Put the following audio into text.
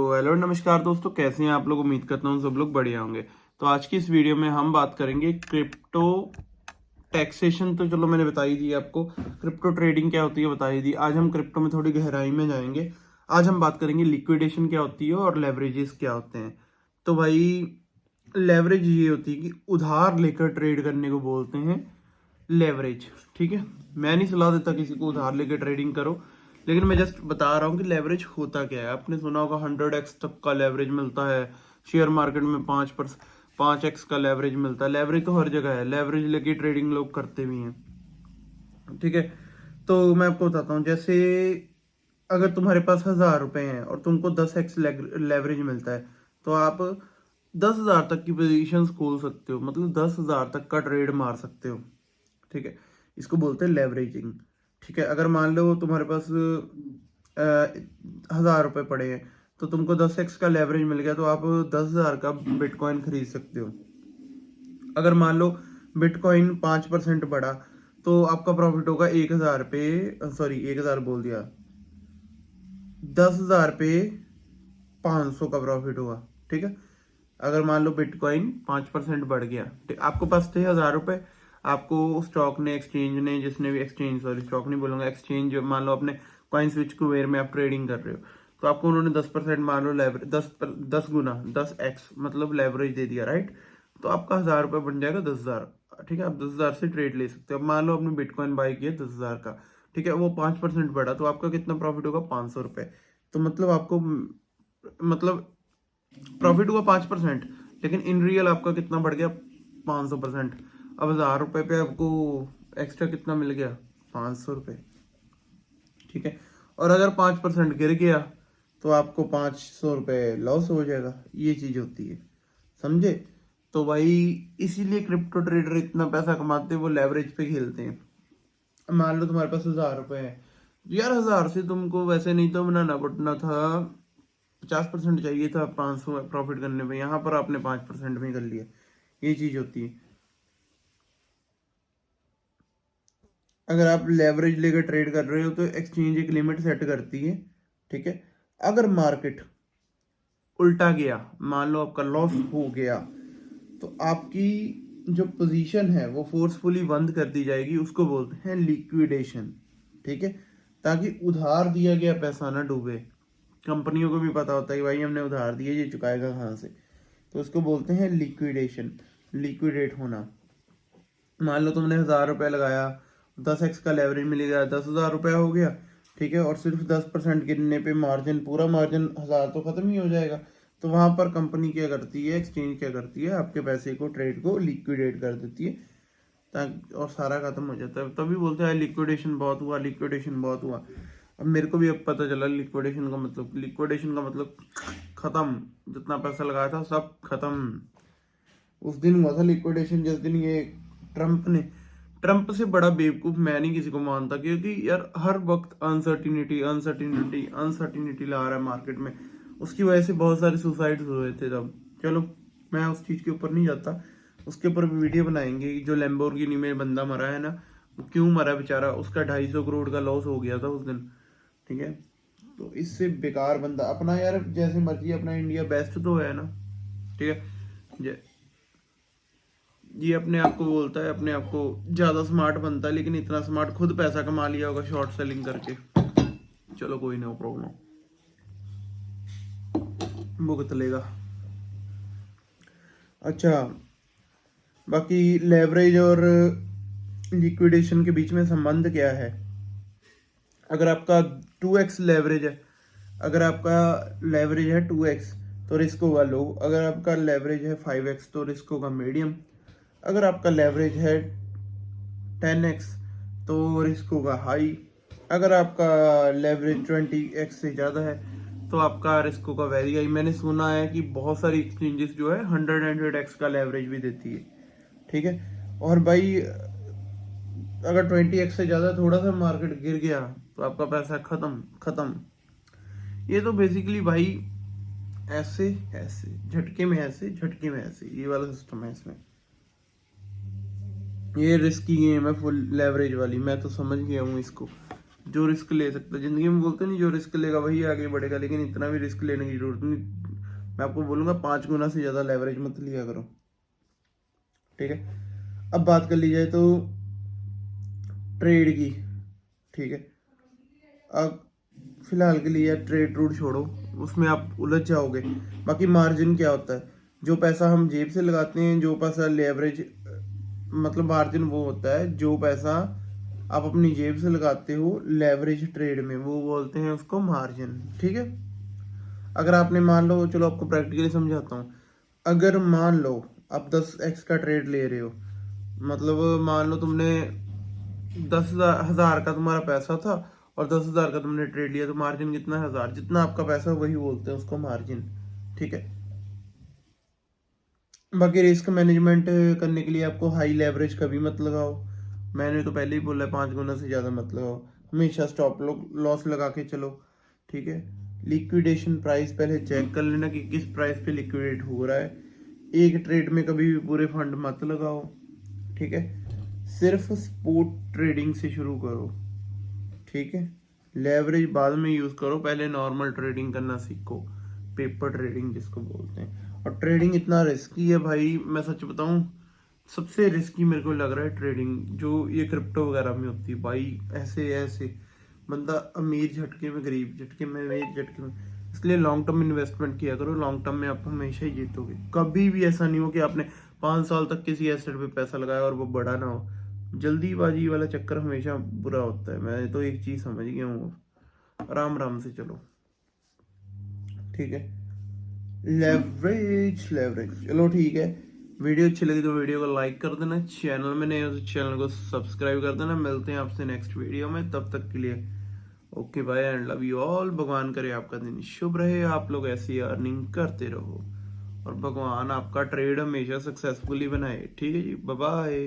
तो हेलो नमस्कार दोस्तों, कैसे हैं आप लोग। उम्मीद करता हूँ सब लोग बढ़िया होंगे। तो आज की इस वीडियो में हम बात करेंगे क्रिप्टो टैक्सेशन। तो चलो मैंने बता ही दी आपको, क्रिप्टो ट्रेडिंग क्या होती है बता ही दी। आज हम क्रिप्टो में थोड़ी गहराई में जाएंगे। आज हम बात करेंगे लिक्विडेशन क्या होती है और लेवरेजेस क्या होते हैं। तो भाई लेवरेज ये होती है कि उधार लेकर ट्रेड करने को बोलते हैं लेवरेज। ठीक है, मैं नहीं सलाह देता किसी को उधार लेकर ट्रेडिंग करो, लेकिन मैं जस्ट बता रहा हूँ कि लेवरेज होता क्या है। आपने सुना होगा 100x तक का लेवरेज मिलता है शेयर मार्केट में, 5x का लेवरेज मिलता है। लेवरेज तो हर जगह है, लेवरेज लेके ट्रेडिंग लोग करते भी हैं। ठीक है, तो मैं आपको बताता हूँ। जैसे अगर तुम्हारे पास 1,000 रुपए हैं और तुमको 10x लेवरेज मिलता है, तो आप 10,000 तक की पोजीशन खोल सकते हो, मतलब 10,000 तक का ट्रेड मार सकते हो। ठीक है, इसको बोलते हैं लेवरेजिंग। ठीक है, अगर मान लो तुम्हारे पास 1,000 रुपए पड़े हैं, तो तुमको 10x का लेवरेज मिल गया, तो आप 10,000 का बिटकॉइन खरीद सकते हो। अगर मान लो बिटकॉइन 5% बढ़ा, तो आपका प्रॉफिट होगा 1,000 पे, सॉरी 1,000 बोल दिया, 10,000 पे 500 का प्रॉफिट हुआ। ठीक है, अगर मान लो बिटकॉइन 5% बढ़ गया, आपको पास थे 1,000 रुपए, आपको स्टॉक ने, एक्सचेंज ने, जिसने भी एक्सचेंज, सॉरी स्टॉक नहीं बोलूंगा, एक्सचेंज, मान लो अपने कॉइन स्विच कुबेर में आप ट्रेडिंग कर रहे हो, तो आपको उन्होंने 10% मान लो लेवरेज, 10 गुना 10x मतलब लेवरेज दे दिया, राइट। तो आपका 1,000 रुपये बन जाएगा 10,000। ठीक है, आप 10,000 से ट्रेड ले सकते हो। अब मान लो आपने बिटकॉइन बाई किया 10,000 का, ठीक है, वो 5% बढ़ा, तो आपका कितना प्रॉफिट होगा, 500 रुपये। तो मतलब आपको, मतलब प्रॉफिट हुआ 5%, लेकिन इन रियल आपका कितना बढ़ गया, 500%। अब 1,000 रुपये पे आपको एक्स्ट्रा कितना मिल गया, 500 रुपये। ठीक है, और अगर 5% गिर गया, तो आपको 500 रुपये लॉस हो जाएगा। ये चीज होती है, समझे। तो भाई इसीलिए क्रिप्टो ट्रेडर इतना पैसा कमाते हैं, वो लेवरेज पे खेलते हैं। मान लो तुम्हारे पास 1,000 रुपए है, यार 1,000 से तुमको वैसे नहीं तो बनाना पड़ना था, 50% चाहिए था 500 प्रॉफिट करने पे, यहाँ पर आपने 5% में कर लिया। ये चीज होती है। अगर आप लेवरेज लेकर ट्रेड कर रहे हो, तो एक्सचेंज एक लिमिट सेट करती है। ठीक है, अगर मार्केट उल्टा गया, मान लो आपका लॉस हो गया, तो आपकी जो पोजीशन है वो फोर्सफुली बंद कर दी जाएगी, उसको बोलते हैं लिक्विडेशन। ठीक है, ताकि उधार दिया गया पैसा ना डूबे। कंपनियों को भी पता होता है कि भाई हमने उधार दिए, ये चुकाएगा कहाँ से, तो उसको बोलते हैं लिक्विडेशन, लिक्विडेट होना। मान लो तुमने 1,000 रुपये लगाया, 10x का लेवरेज मिलेगा, 10,000 रुपया हो गया। ठीक है, और सिर्फ 10% गिरने पे मार्जिन, पूरा मार्जिन 1,000 तो खत्म ही हो जाएगा। तो वहां पर कंपनी क्या करती है, एक्सचेंज क्या करती है, आपके पैसे को, ट्रेड को लिक्विडेट कर देती है, ताकि और सारा खत्म हो जाता है। तभी बोलते हैं लिक्विडेशन बहुत हुआ, लिक्विडेशन बहुत हुआ। अब मेरे को भी अब पता चला लिक्विडेशन का मतलब, लिक्विडेशन का मतलब खत्म, जितना पैसा लगाया था सब खत्म। उस दिन हुआ था लिक्विडेशन, जिस दिन ये ट्रम्प ने, ट्रम्प से बड़ा बेवकूफ मैं नहीं किसी को मानता, क्योंकि यार हर वक्त अनसर्टिनिटी अनसर्टिनिटी अनसर्टिनिटी ला रहा है मार्केट में। उसकी वजह से बहुत सारे सुसाइड हुए थे तब। चलो मैं उस चीज के ऊपर नहीं जाता, उसके ऊपर वीडियो बनाएंगे। जो लैम्बोर्गिनी में बंदा मरा है ना, वो क्यों मरा बेचारा, उसका 250 करोड़ का लॉस हो गया था उस दिन। ठीक है, तो इससे बेकार बंदा अपना, यार जैसे मर्जी, अपना इंडिया बेस्ट तो है ना। ठीक है, ये अपने आप को बोलता है, अपने आप को ज्यादा स्मार्ट बनता है, लेकिन इतना स्मार्ट, खुद पैसा कमा लिया होगा शॉर्ट सेलिंग करके। चलो कोई नो प्रॉब्लम, भुगत लेगा। अच्छा, बाकी लेवरेज और लिक्विडेशन के बीच में संबंध क्या है। अगर आपका 2x लेवरेज है, अगर आपका लेवरेज है 2x, तो रिस्क होगा लो। अगर आपका लेवरेज है 5x, तो रिस्क होगा मीडियम। अगर आपका लेवरेज है 10x, तो रिस्क होगा हाई। अगर आपका लेवरेज 20x से ज़्यादा है, तो आपका रिस्क होगा वेरी हाई। मैंने सुना है कि बहुत सारी एक्सचेंजेस जो है 100x का लेवरेज भी देती है। ठीक है, और भाई अगर 20x से ज़्यादा थोड़ा सा मार्केट गिर गया, तो आपका पैसा खत्म खत्म। ये तो बेसिकली भाई ऐसे ऐसे झटके में, ऐसे झटके में ऐसे, ये वाला सिस्टम है इसमें। ये रिस्की गेम है फुल लेवरेज वाली, मैं तो समझ गया हूँ इसको। जो रिस्क ले सकता है जिंदगी में, बोलते नहीं जो रिस्क लेगा वही आगे बढ़ेगा, लेकिन इतना भी रिस्क लेने की जरूरत नहीं। मैं आपको बोलूंगा 5 गुना से ज्यादा लेवरेज मत लिया करो, ठीक है। अब बात कर ली जाए तो ट्रेड की, ठीक है। अब फिलहाल के लिए ट्रेड रूट छोड़ो, उसमें आप उलझ जाओगे। बाकी मार्जिन क्या होता है, जो पैसा हम जेब से लगाते हैं, जो पैसा लेवरेज, मतलब मार्जिन वो होता है जो पैसा आप अपनी जेब से लगाते हो लेवरेज ट्रेड में, वो बोलते हैं उसको मार्जिन, ठीक है। अगर आपने मान लो, चलो आपको प्रैक्टिकली समझाता हूँ। अगर मान लो आप 10x का ट्रेड ले रहे हो, मतलब मान लो तुमने 10,000 का तुम्हारा पैसा था और 10,000 का तुमने ट्रेड लिया, तो मार्जिन कितना है? 1000। जितना आपका पैसा वही बोलते हैं उसको मार्जिन, ठीक है। बाकी रिस्क मैनेजमेंट करने के लिए आपको हाई लेवरेज कभी मत लगाओ, मैंने तो पहले ही बोला है 5 गुना से ज़्यादा मत लगाओ। हमेशा स्टॉप लॉस लगा के चलो, ठीक है। लिक्विडेशन प्राइस पहले चेक कर लेना कि किस प्राइस पे लिक्विडेट हो रहा है। एक ट्रेड में कभी भी पूरे फंड मत लगाओ, ठीक है। सिर्फ स्पॉट ट्रेडिंग से शुरू करो, ठीक है। लेवरेज बाद में यूज करो, पहले नॉर्मल ट्रेडिंग करना सीखो, पेपर ट्रेडिंग जिसको बोलते हैं। और ट्रेडिंग इतना रिस्की है भाई, मैं सच बताऊं, सबसे रिस्की मेरे को लग रहा है ट्रेडिंग जो ये क्रिप्टो वगैरह में होती है भाई। ऐसे ऐसे बंदा अमीर झटके में, गरीब झटके में, अमीर झटके में। इसलिए लॉन्ग टर्म इन्वेस्टमेंट किया करो, लॉन्ग टर्म में आप हमेशा ही जीतोगे। कभी भी ऐसा नहीं हो कि आपने 5 साल तक किसी एसेट पे पैसा लगाया और वो बड़ा ना हो। जल्दीबाजी वाला चक्कर हमेशा बुरा होता है, मैं तो एक चीज समझ गया हूँ। आराम आराम से चलो, ठीक है। लेवरेज लेवरेज, चलो ठीक है। वीडियो अच्छी लगी तो वीडियो को लाइक कर देना, चैनल में नए हो तो चैनल को सब्सक्राइब कर देना। मिलते हैं आपसे नेक्स्ट वीडियो में, तब तक के लिए okay bye and love you all. भगवान करे आपका दिन शुभ रहे, आप लोग ऐसी अर्निंग करते रहो और भगवान आपका ट्रेड हमेशा सक्सेसफुली बनाए, ठीक है जी। Bye bye.